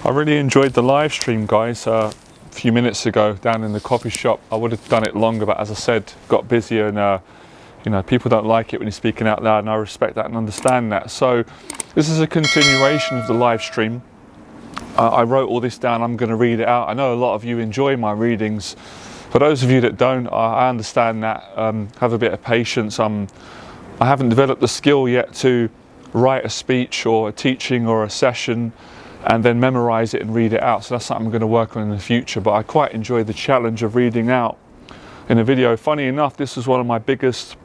I really enjoyed the live stream, guys, a few minutes ago down in the coffee shop. I would have done it longer, but as I said, got busier and you know, people don't like it when you're speaking out loud, and I respect that and understand that. So this is a continuation of the live stream. I wrote all this down. I'm going to read it out. I know a lot of you enjoy my readings. For those of you that don't, I understand that. Have a bit of patience. I haven't developed the skill yet to write a speech or a teaching or a session and then memorize it and read it out. So that's something I'm going to work on in the future. But I quite enjoy the challenge of reading out in a video. Funny enough, this was one of my biggest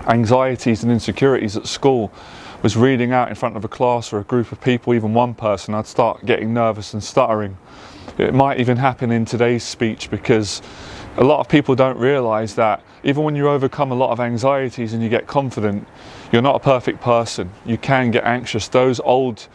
anxieties and insecurities at school, was reading out in front of a class or a group of people, even one person. I'd start getting nervous and stuttering. It might even happen in today's speech, because a lot of people don't realize that even when you overcome a lot of anxieties and you get confident, you're not a perfect person. You can get anxious. Those old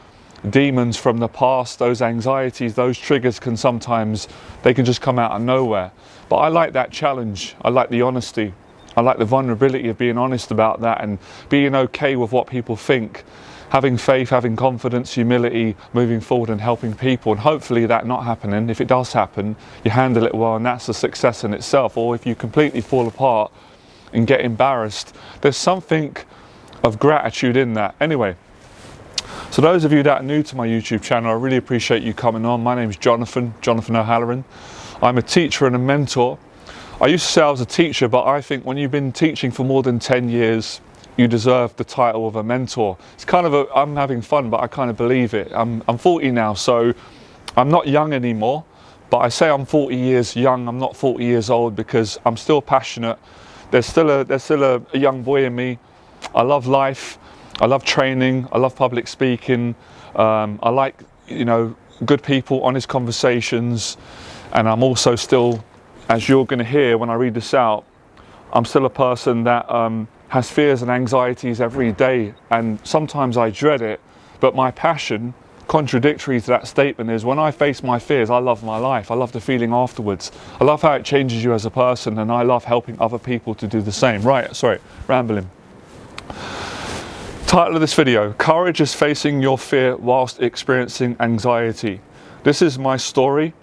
demons from the past, those anxieties, those triggers can sometimes, they can just come out of nowhere. But I like that challenge. I like the honesty. I like the vulnerability of being honest about that and being okay with what people think. Having faith, having confidence, humility, moving forward and helping people, and hopefully that not happening. If it does happen, you handle it well, and that's a success in itself. Or if you completely fall apart and get embarrassed, there's something of gratitude in that. Anyway, so those of you that are new to my YouTube channel, I really appreciate you coming on. My name is Jonathan O'Halloran. I'm a teacher and a mentor. I used to say I was a teacher, but I think when you've been teaching for more than 10 years, you deserve the title of a mentor. It's kind of I'm having fun, but I kind of believe it. I'm 40 now, so I'm not young anymore, but I say I'm 40 years young. I'm not 40 years old, because I'm still passionate. There's still a young boy in me. I love life. I love training. I love public speaking. I like, you know, good people, honest conversations, and I'm also still, as you're going to hear when I read this out, I'm still a person that has fears and anxieties every day, and sometimes I dread it. But my passion, contradictory to that statement, is when I face my fears, I love my life. I love the feeling afterwards. I love how it changes you as a person, and I love helping other people to do the same. Right, sorry, rambling. Title of this video: Courage is facing your fear whilst experiencing anxiety. This is my story,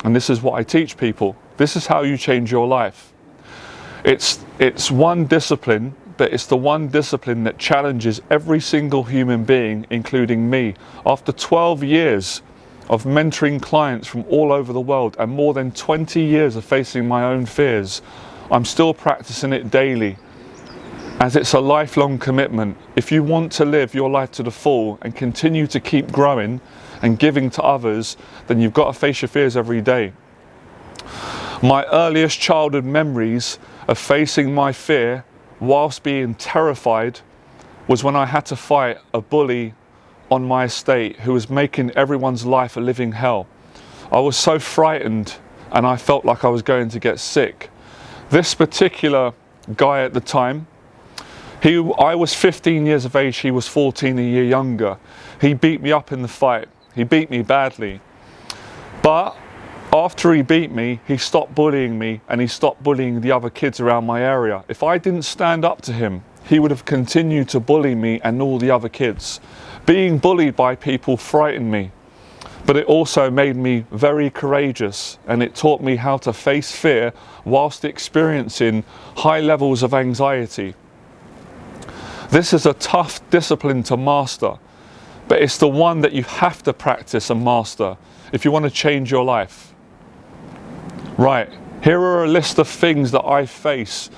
and this is what I teach people. This is how you change your life. It's one discipline, but it's the one discipline that challenges every single human being, including me. After 12 years of mentoring clients from all over the world and more than 20 years of facing my own fears, I'm still practicing it daily, as it's a lifelong commitment. If you want to live your life to the full and continue to keep growing and giving to others, then you've got to face your fears every day. My earliest childhood memories of facing my fear whilst being terrified was when I had to fight a bully on my estate who was making everyone's life a living hell. I was so frightened, and I felt like I was going to get sick. This particular guy at the time, I was 15 years of age, he was 14, a year younger. He beat me up in the fight. He beat me badly. But after he beat me, he stopped bullying me, and he stopped bullying the other kids around my area. If I didn't stand up to him, he would have continued to bully me and all the other kids. Being bullied by people frightened me, but it also made me very courageous, and it taught me how to face fear whilst experiencing high levels of anxiety. This is a tough discipline to master, but it's the one that you have to practice and master if you want to change your life. Right, here are a list of things that I face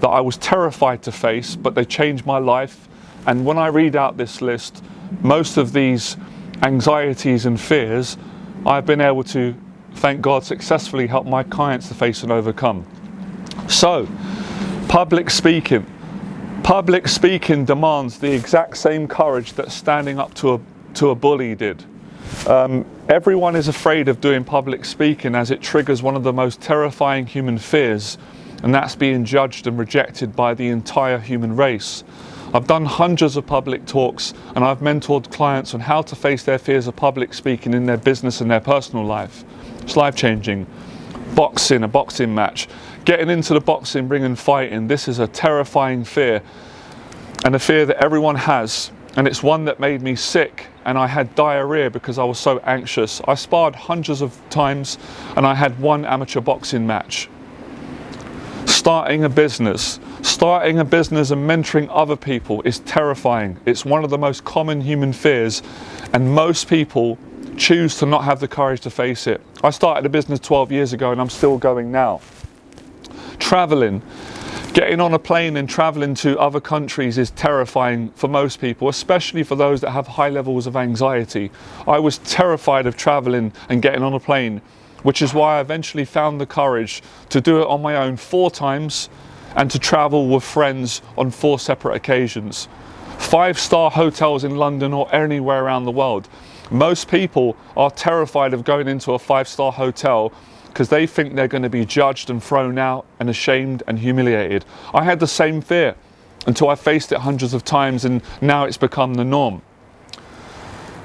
that I was terrified to face, but they changed my life. And when I read out this list, most of these anxieties and fears, I've been able to, thank God, successfully help my clients to face and overcome. So, public speaking. Public speaking demands the exact same courage that standing up to a bully did. Everyone is afraid of doing public speaking, as it triggers one of the most terrifying human fears, and that's being judged and rejected by the entire human race. I've done hundreds of public talks, and I've mentored clients on how to face their fears of public speaking in their business and their personal life. It's life-changing. Boxing, a boxing match. Getting into the boxing ring and fighting, this is a terrifying fear, and a fear that everyone has. and it's one that made me sick, and I had diarrhea because I was so anxious. I sparred hundreds of times, and I had one amateur boxing match. Starting a business and mentoring other people is terrifying. It's one of the most common human fears, and most people choose to not have the courage to face it. I started a business 12 years ago, and I'm still going now. Traveling. Getting on a plane and traveling to other countries is terrifying for most people, especially for those that have high levels of anxiety. I was terrified of traveling and getting on a plane, which is why I eventually found the courage to do it on my own 4 times and to travel with friends on 4 separate occasions. 5-star hotels in London or anywhere around the world. Most people are terrified of going into a 5-star hotel because they think they're going to be judged and thrown out and ashamed and humiliated. I had the same fear until I faced it hundreds of times, and now it's become the norm.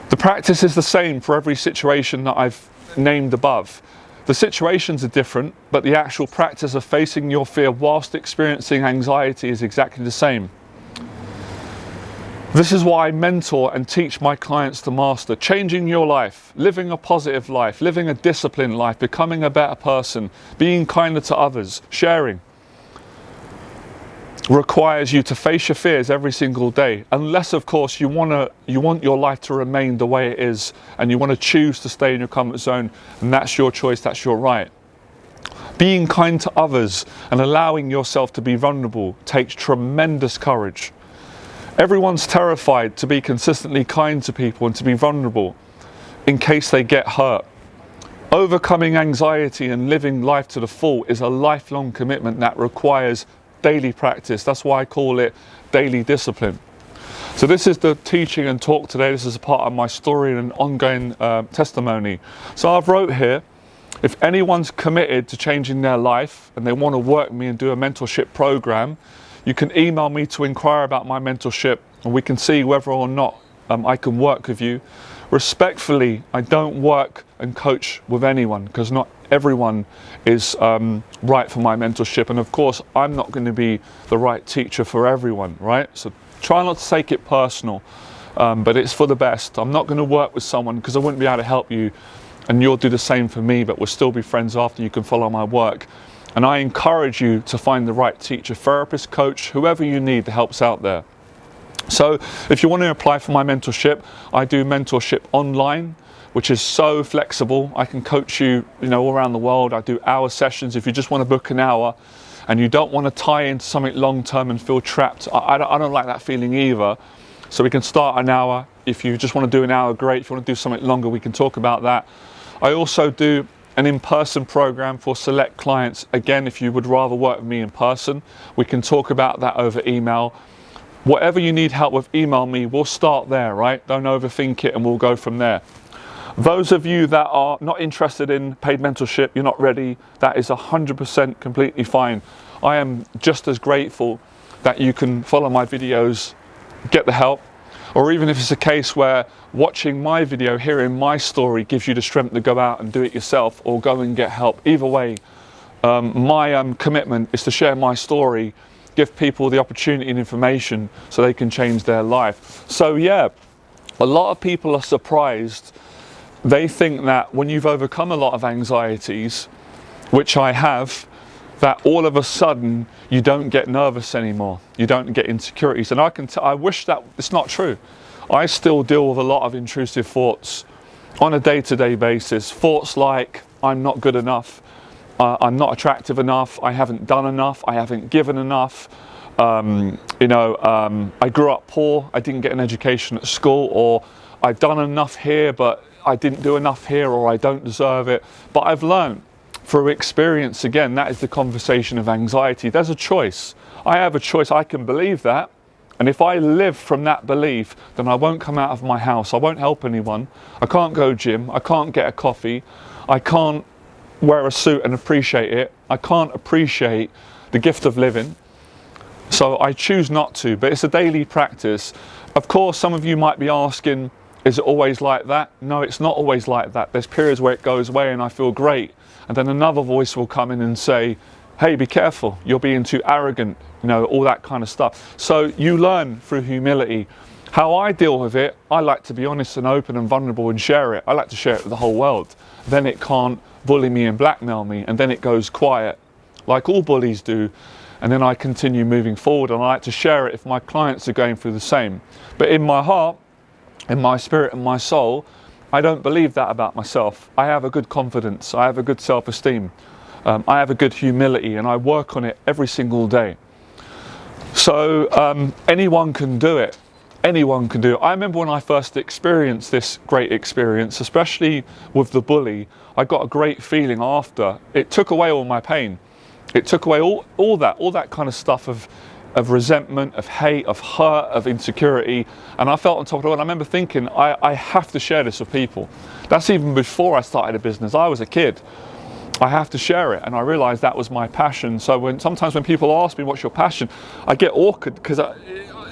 The practice is the same for every situation that I've named above. The situations are different, but the actual practice of facing your fear whilst experiencing anxiety is exactly the same. This is why I mentor and teach my clients to master. Changing your life, living a positive life, living a disciplined life, becoming a better person, being kinder to others, sharing, requires you to face your fears every single day. Unless, of course, you want your life to remain the way it is, and you want to choose to stay in your comfort zone, and that's your choice, that's your right. Being kind to others and allowing yourself to be vulnerable takes tremendous courage. Everyone's terrified to be consistently kind to people and to be vulnerable in case they get hurt. Overcoming anxiety and living life to the full is a lifelong commitment that requires daily practice. That's why I call it daily discipline. So this is the teaching and talk today. This is a part of my story and an ongoing testimony. So I've wrote here, if anyone's committed to changing their life and they want to work with me and do a mentorship program, you can email me to inquire about my mentorship, and we can see whether or not I can work with you. Respectfully, I don't work and coach with anyone because not everyone is right for my mentorship. And of course, I'm not going to be the right teacher for everyone, right? So try not to take it personal, but it's for the best. I'm not going to work with someone because I wouldn't be able to help you, and you'll do the same for me, but we'll still be friends after. You can follow my work. And I encourage you to find the right teacher, therapist, coach, whoever you need that helps out there. So if you want to apply for my mentorship, I do mentorship online, which is so flexible. I can coach you, all around the world. I do hour sessions. If you just want to book an hour and you don't want to tie into something long term and feel trapped, I don't like that feeling either. So we can start an hour. If you just want to do an hour, great. If you want to do something longer, we can talk about that. I also do an in-person program for select clients. Again, if you would rather work with me in person, we can talk about that over email. Whatever you need help with, email me. We'll start there, right? Don't overthink it, and we'll go from there. Those of you that are not interested in paid mentorship, you're not ready, that is 100% completely fine. I am just as grateful that you can follow my videos, get the help, or even if it's a case where watching my video, hearing my story gives you the strength to go out and do it yourself or go and get help. Either way, my commitment is to share my story, give people the opportunity and information so they can change their life. So yeah, a lot of people are surprised. They think that when you've overcome a lot of anxieties, which I have, that all of a sudden you don't get nervous anymore, you don't get insecurities. And I wish that it's not true. I still deal with a lot of intrusive thoughts on a day-to-day basis. Thoughts like, I'm not good enough, I'm not attractive enough, I haven't done enough, I haven't given enough, I grew up poor, I didn't get an education at school, or I've done enough here but I didn't do enough here, or I don't deserve it. But I've learned through experience, again, that is the conversation of anxiety. There's a choice. I have a choice. I can believe that. And if I live from that belief, then I won't come out of my house. I won't help anyone. I can't go gym. I can't get a coffee. I can't wear a suit and appreciate it. I can't appreciate the gift of living. So I choose not to, but it's a daily practice. Of course, some of you might be asking, is it always like that? No, it's not always like that. There's periods where it goes away and I feel great. And then another voice will come in and say, hey, be careful, you're being too arrogant, all that kind of stuff. So you learn through humility. How I deal with it, I like to be honest and open and vulnerable and share it. I like to share it with the whole world. Then it can't bully me and blackmail me, and then it goes quiet, like all bullies do. And then I continue moving forward, and I like to share it if my clients are going through the same. But in my heart, in my spirit and my soul, I don't believe that about myself. I have a good confidence, I have a good self-esteem, I have a good humility, and I work on it every single day. So anyone can do it. Anyone can do it. I remember when I first experienced this great experience, especially with the bully, I got a great feeling after. It took away all my pain. It took away all that kind of stuff of resentment, of hate, of hurt, of insecurity. And I felt on top of it all. And I remember thinking, I have to share this with people. That's even before I started a business. I was a kid. I have to share it. And I realized that was my passion. So sometimes when people ask me, what's your passion? I get awkward because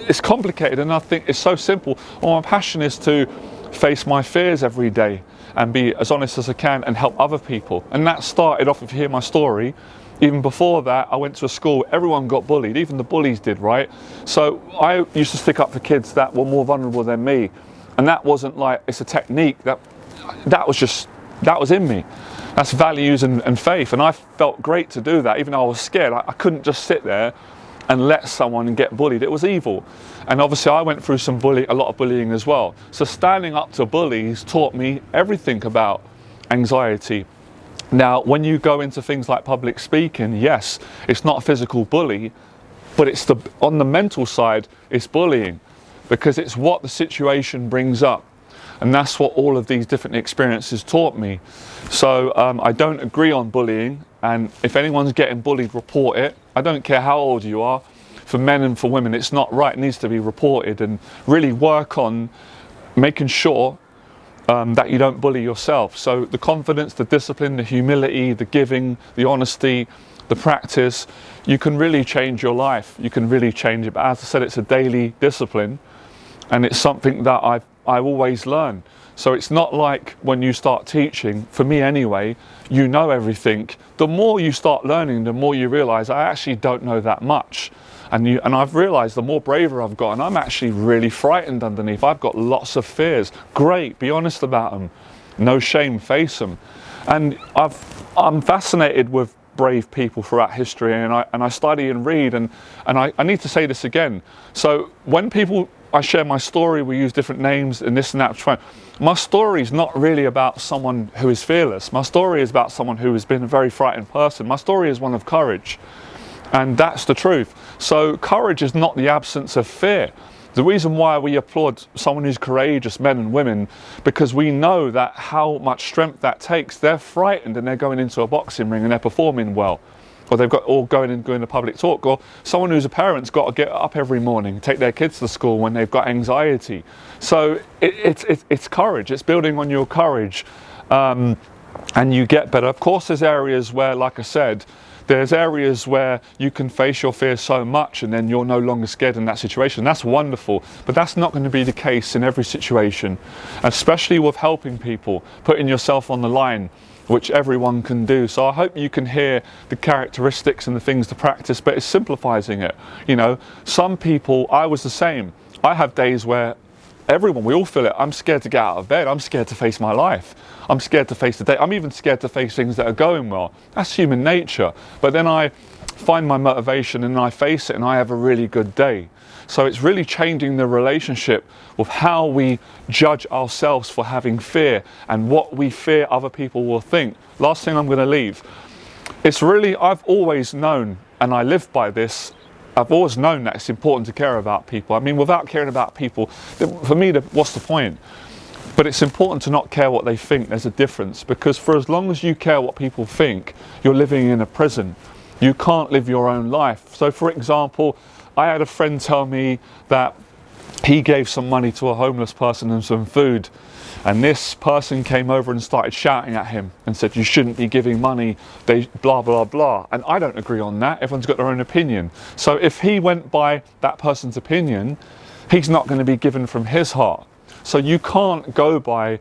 it's complicated, and I think it's so simple. Well, my passion is to face my fears every day and be as honest as I can and help other people. And that started off, if you hear my story, even before that, I went to a school, everyone got bullied, even the bullies did, right? So I used to stick up for kids that were more vulnerable than me. And that wasn't like, it's a technique, that was in me. That's values and faith. And I felt great to do that, even though I was scared. I couldn't just sit there and let someone get bullied. It was evil. And obviously I went through a lot of bullying as well. So standing up to bullies taught me everything about anxiety. Now, when you go into things like public speaking, yes, it's not a physical bully, but on the mental side, it's bullying, because it's what the situation brings up. And that's what all of these different experiences taught me. So I don't agree on bullying, and if anyone's getting bullied, report it. I don't care how old you are. For men and for women, it's not right. It needs to be reported, and really work on making sure that you don't bully yourself. So the confidence, the discipline, the humility, the giving, the honesty, the practice, you can really change your life. You can really change it. But as I said, it's a daily discipline, and it's something that I always learn. So it's not like when you start teaching, for me anyway, you know everything. The more you start learning, the more you realize I actually don't know that much. And I've realized the more braver I've gotten, I'm actually really frightened underneath. I've got lots of fears. Great, be honest about them. No shame, face them. And I'm fascinated with brave people throughout history, and I study and read, and I need to say this again. So when I share my story, we use different names and this and that. My story is not really about someone who is fearless. My story is about someone who has been a very frightened person. My story is one of courage. And that's the truth. So courage is not the absence of fear. The reason why we applaud someone who's courageous, men and women, because we know that how much strength that takes. They're frightened and they're going into a boxing ring and they're performing well. Or they've got all going to public talk. Or someone who's a parent's got to get up every morning, take their kids to school when they've got anxiety. So it's courage. It's building on your courage, and you get better. Of course, there's areas where, like I said, there's areas where you can face your fears so much and then you're no longer scared in that situation. That's wonderful, but that's not going to be the case in every situation, especially with helping people, putting yourself on the line, which everyone can do. So I hope you can hear the characteristics and the things to practice, but it's simplifying it. You know, some people, I was the same. I have days where we all feel it. I'm scared to get out of bed. I'm scared to face my life. I'm scared to face the day. I'm even scared to face things that are going well. That's human nature. But then I find my motivation and I face it and I have a really good day. So it's really changing the relationship with how we judge ourselves for having fear and what we fear other people will think. Last thing I'm going to leave. It's really, I've always known, and I live by this, I've always known that it's important to care about people. I mean, without caring about people, for me, what's the point? But it's important to not care what they think. There's a difference, because for as long as you care what people think, you're living in a prison. You can't live your own life. So for example, I had a friend tell me that he gave some money to a homeless person and some food, and this person came over and started shouting at him and said, you shouldn't be giving money, they blah blah blah. And I don't agree on that. Everyone's got their own opinion. So if he went by that person's opinion, he's not going to be given from his heart. So you can't go by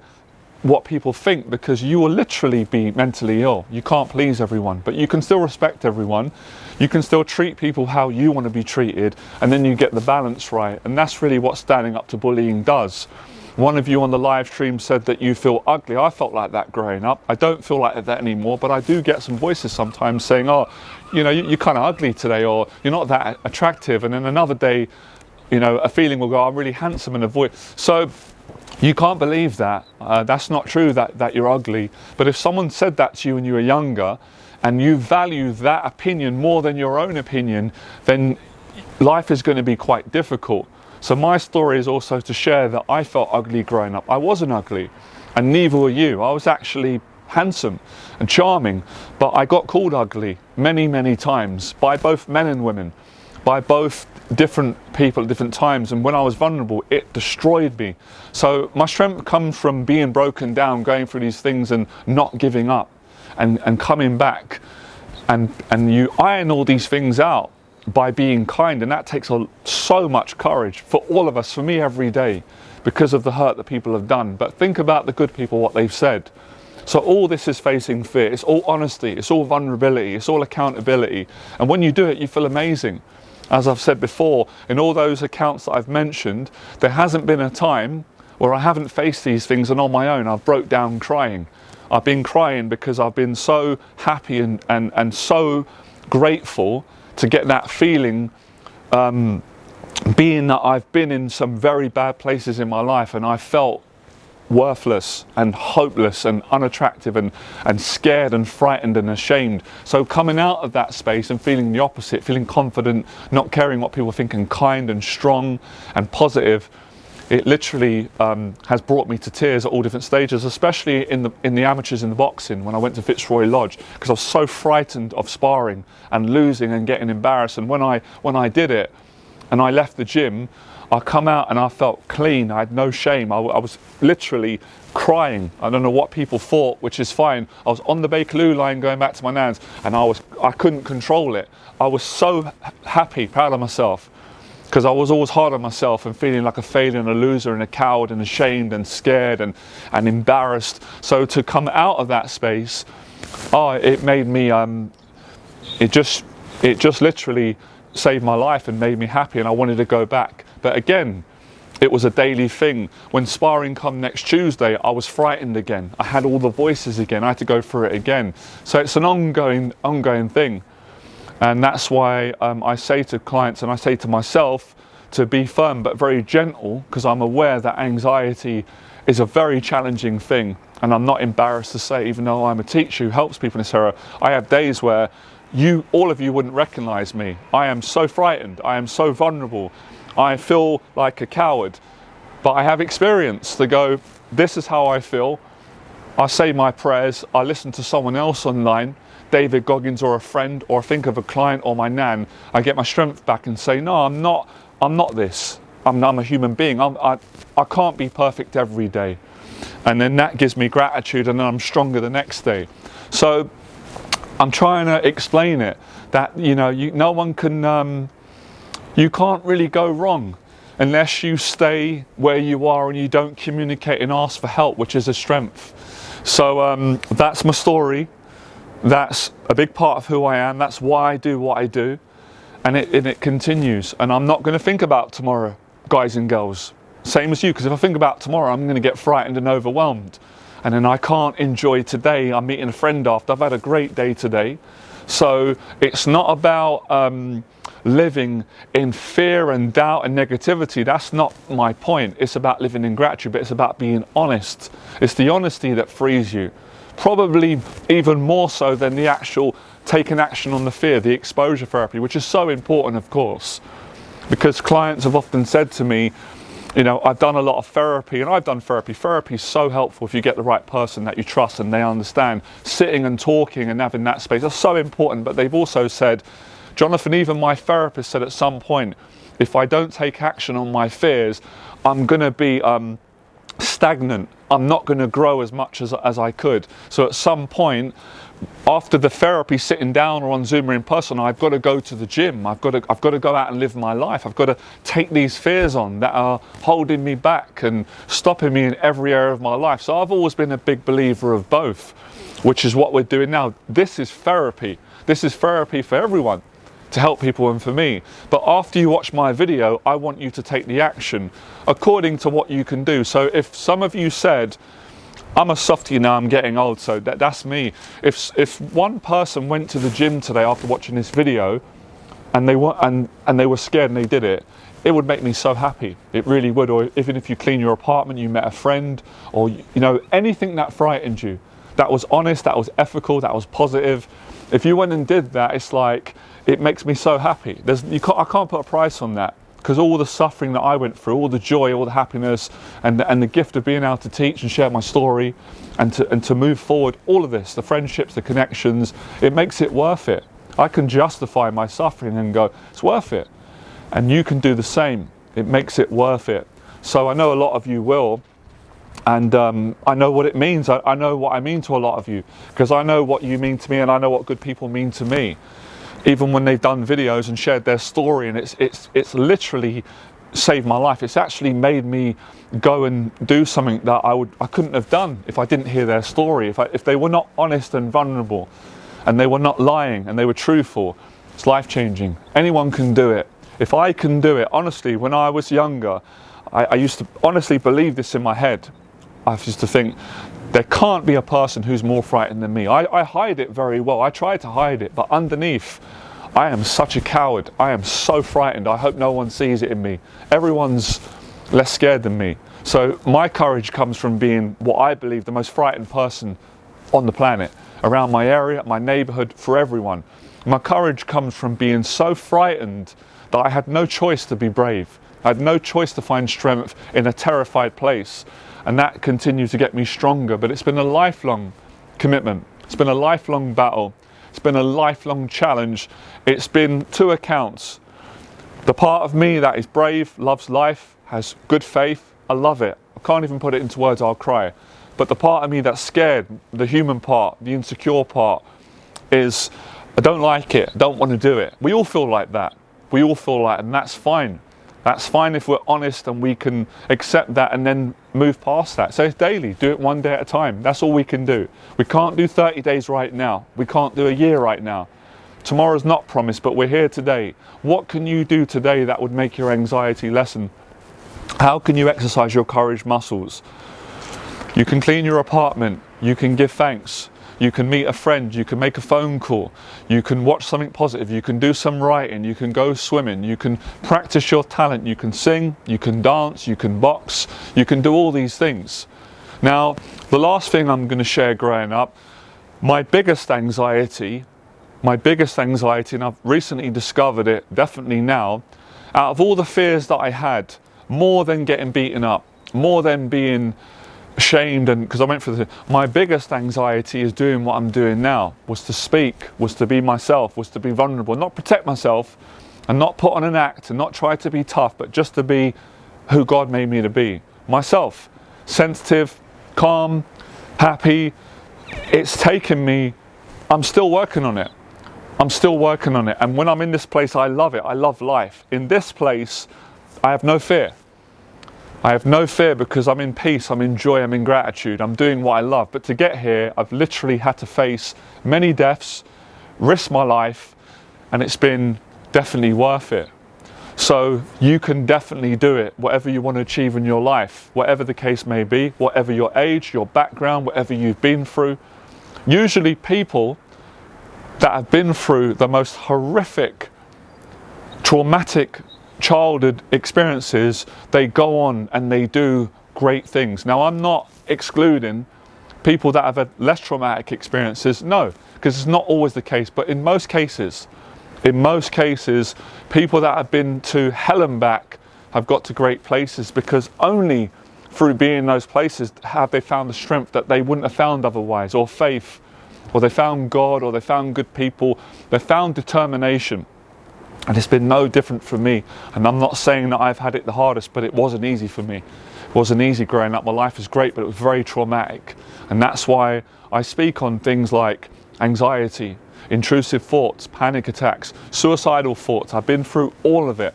what people think, because you will literally be mentally ill. You can't please everyone, but you can still respect everyone. You can still treat people how you want to be treated, and then you get the balance right. And that's really what standing up to bullying does. One of you on the live stream said that you feel ugly. I felt like that growing up. I don't feel like that anymore, but I do get some voices sometimes saying, oh, you know, you're kind of ugly today, or you're not that attractive. And then another day, you know, a feeling will go, I'm really handsome, and a voice. So you can't believe that. That's not true that you're ugly. But if someone said that to you when you were younger, and you value that opinion more than your own opinion, then life is going to be quite difficult. So my story is also to share that I felt ugly growing up. I wasn't ugly, and neither were you. I was actually handsome and charming, but I got called ugly many, many times by both men and women, by both different people at different times. And when I was vulnerable, it destroyed me. So my strength comes from being broken down, going through these things and not giving up, and coming back. And you iron all these things out by being kind, and that takes so much courage for all of us, for me every day, because of the hurt that people have done. But think about the good people, what they've said. So all this is facing fear. It's all honesty, it's all vulnerability, it's all accountability. And when you do it, you feel amazing. As I've said before, in all those accounts that I've mentioned, there hasn't been a time where I haven't faced these things and on my own I've broke down crying. I've been crying because I've been so happy and so grateful to get that feeling, being that I've been in some very bad places in my life, and I felt worthless and hopeless and unattractive and scared and frightened and ashamed. So coming out of that space and feeling the opposite, feeling confident, not caring what people think, and kind and strong and positive, it literally has brought me to tears at all different stages, especially in the amateurs in the boxing when I went to Fitzroy Lodge, because I was so frightened of sparring and losing and getting embarrassed. And when I did it and I left the gym, I come out and I felt clean. I had no shame. I was literally crying. I don't know what people thought, which is fine. I was on the Bakerloo line going back to my nan's, and I couldn't control it. I was so happy, proud of myself, because I was always hard on myself and feeling like a failure and a loser and a coward and ashamed and scared and embarrassed. So to come out of that space, it made me, it just literally saved my life and made me happy, and I wanted to go back. But again, it was a daily thing. When sparring come next Tuesday, I was frightened again. I had all the voices again. I had to go through it again. So it's an ongoing thing. And that's why I say to clients, and I say to myself, to be firm but very gentle, because I'm aware that anxiety is a very challenging thing. And I'm not embarrassed to say, even though I'm a teacher who helps people in this area, I have days where all of you wouldn't recognize me. I am so frightened. I am so vulnerable. I feel like a coward. But I have experience to go, this is how I feel. I say my prayers. I listen to someone else online, David Goggins, or a friend, or think of a client or my nan. I get my strength back and say, no, I'm not this. I'm a human being. I can't be perfect every day. And then that gives me gratitude, and then I'm stronger the next day. So I'm trying to explain it, that no one can, you can't really go wrong unless you stay where you are and you don't communicate and ask for help, which is a strength. So that's my story. That's a big part of who I am. That's why I do what I do, and it continues. And I'm not going to think about tomorrow, guys and girls. Same as you, because if I think about tomorrow, I'm going to get frightened and overwhelmed, and then I can't enjoy today. I'm meeting a friend after. I've had a great day today. So it's not about living in fear and doubt and negativity. That's not my point. It's about living in gratitude, but it's about being honest. It's the honesty that frees you. Probably even more so than the actual taking action on the fear, the exposure therapy, which is so important, of course, because clients have often said to me, I've done a lot of therapy, and I've done therapy. Therapy is so helpful if you get the right person that you trust and they understand. Sitting and talking and having that space is so important. But they've also said, Jonathan, even my therapist said at some point, if I don't take action on my fears, I'm going to be stagnant. I'm not going to grow as much as I could. So at some point, after the therapy, sitting down or on Zoom or in person, I've got to go to the gym. I've got to go out and live my life. I've got to take these fears on that are holding me back and stopping me in every area of my life. So I've always been a big believer of both, which is what we're doing now. This is therapy. This is therapy for everyone, to help people and for me. But after you watch my video, I want you to take the action according to what you can do. So if some of you said, I'm a softie now, I'm getting old, so that's me. If one person went to the gym today after watching this video and they were scared and they did it, it would make me so happy. It really would. Or even if you clean your apartment, you met a friend, or anything that frightened you, that was honest, that was ethical, that was positive. If you went and did that, it's like, it makes me so happy. I can't put a price on that, because all the suffering that I went through, all the joy, all the happiness, and the gift of being able to teach and share my story, and to move forward, all of this, the friendships, the connections, it makes it worth it. I can justify my suffering and go, it's worth it. And you can do the same. It makes it worth it. So I know a lot of you will. And I know what it means. I know what I mean to a lot of you, because I know what you mean to me, and I know what good people mean to me. Even when they've done videos and shared their story, and it's literally saved my life. It's actually made me go and do something that I couldn't have done if I didn't hear their story. If they were not honest and vulnerable, and they were not lying, and they were truthful, it's life-changing. Anyone can do it. If I can do it, honestly, when I was younger, I used to honestly believe this in my head. I used to think, there can't be a person who's more frightened than me. I hide it very well. I try to hide it, but underneath, I am such a coward. I am so frightened. I hope no one sees it in me. Everyone's less scared than me. So my courage comes from being what I believe the most frightened person on the planet, around my area, my neighborhood, for everyone. My courage comes from being so frightened that I had no choice to be brave. I had no choice to find strength in a terrified place. And that continued to get me stronger. But it's been a lifelong commitment. It's been a lifelong battle. It's been a lifelong challenge. It's been two accounts. The part of me that is brave, loves life, has good faith, I love it. I can't even put it into words, I'll cry. But the part of me that's scared, the human part, the insecure part, is I don't like it, I don't want to do it. We all feel like that. We all feel like, and that's fine. That's fine if we're honest and we can accept that and then move past that. So it's daily, do it one day at a time. That's all we can do. We can't do 30 days right now. We can't do a year right now. Tomorrow's not promised, but we're here today. What can you do today that would make your anxiety lessen? How can you exercise your courage muscles? You can clean your apartment. You can give thanks. You can meet a friend, you can make a phone call, you can watch something positive, you can do some writing, you can go swimming, you can practice your talent, you can sing, you can dance, you can box, you can do all these things. Now, the last thing I'm going to share growing up, my biggest anxiety, and I've recently discovered it, definitely now, out of all the fears that I had, more than getting beaten up, more than being ashamed, and because I went through this, my biggest anxiety is doing what I'm doing now, was to speak, was to be myself, was to be vulnerable, not protect myself and not put on an act and not try to be tough, but just to be who God made me to be, myself, sensitive, calm, happy. It's taken me, I'm still working on it. And when I'm in this place, I love it. I love life. In this place, I have no fear. I have no fear because I'm in peace, I'm in joy, I'm in gratitude, I'm doing what I love. But to get here, I've literally had to face many deaths, risk my life, and it's been definitely worth it. So you can definitely do it, whatever you want to achieve in your life, whatever the case may be, whatever your age, your background, whatever you've been through. Usually people that have been through the most horrific, traumatic childhood experiences, they go on and they do great things. Now, I'm not excluding people that have had less traumatic experiences, no, because it's not always the case, but in most cases, people that have been to hell and back have got to great places, because only through being in those places have they found the strength that they wouldn't have found otherwise, or faith, or they found God, or they found good people, they found determination. And it's been no different for me. And I'm not saying that I've had it the hardest, but it wasn't easy for me. It wasn't easy growing up. My life was great, but it was very traumatic. And that's why I speak on things like anxiety, intrusive thoughts, panic attacks, suicidal thoughts. I've been through all of it,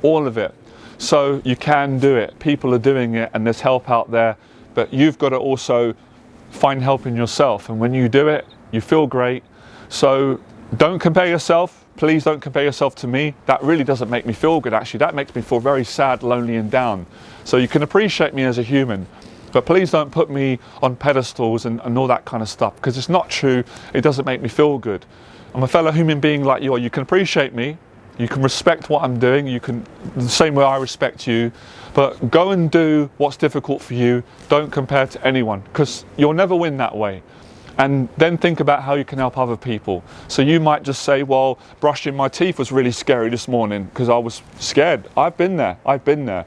all of it. So you can do it. People are doing it and there's help out there, but you've got to also find help in yourself. And when you do it, you feel great. So don't compare yourself. Please don't compare yourself to me. That really doesn't make me feel good, actually. That makes me feel very sad, lonely and down. So you can appreciate me as a human, but please don't put me on pedestals and all that kind of stuff, because it's not true. It doesn't make me feel good. I'm a fellow human being like you are. You can appreciate me. You can respect what I'm doing. You can, the same way I respect you, but go and do what's difficult for you. Don't compare to anyone, because you'll never win that way. And then think about how you can help other people. So you might just say, well, brushing my teeth was really scary this morning because I was scared. I've been there.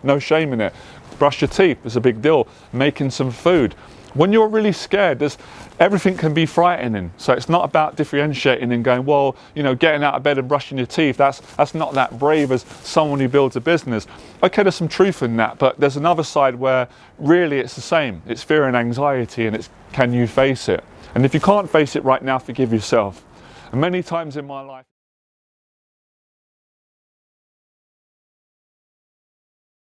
No shame in it. Brush your teeth is a big deal. Making some food. When you're really scared, everything can be frightening. So it's not about differentiating and going, well, you know, getting out of bed and brushing your teeth, that's not that brave as someone who builds a business. Okay, there's some truth in that, but there's another side where really it's the same. It's fear and anxiety, and it's, can you face it? And if you can't face it right now, forgive yourself. And many times in my life,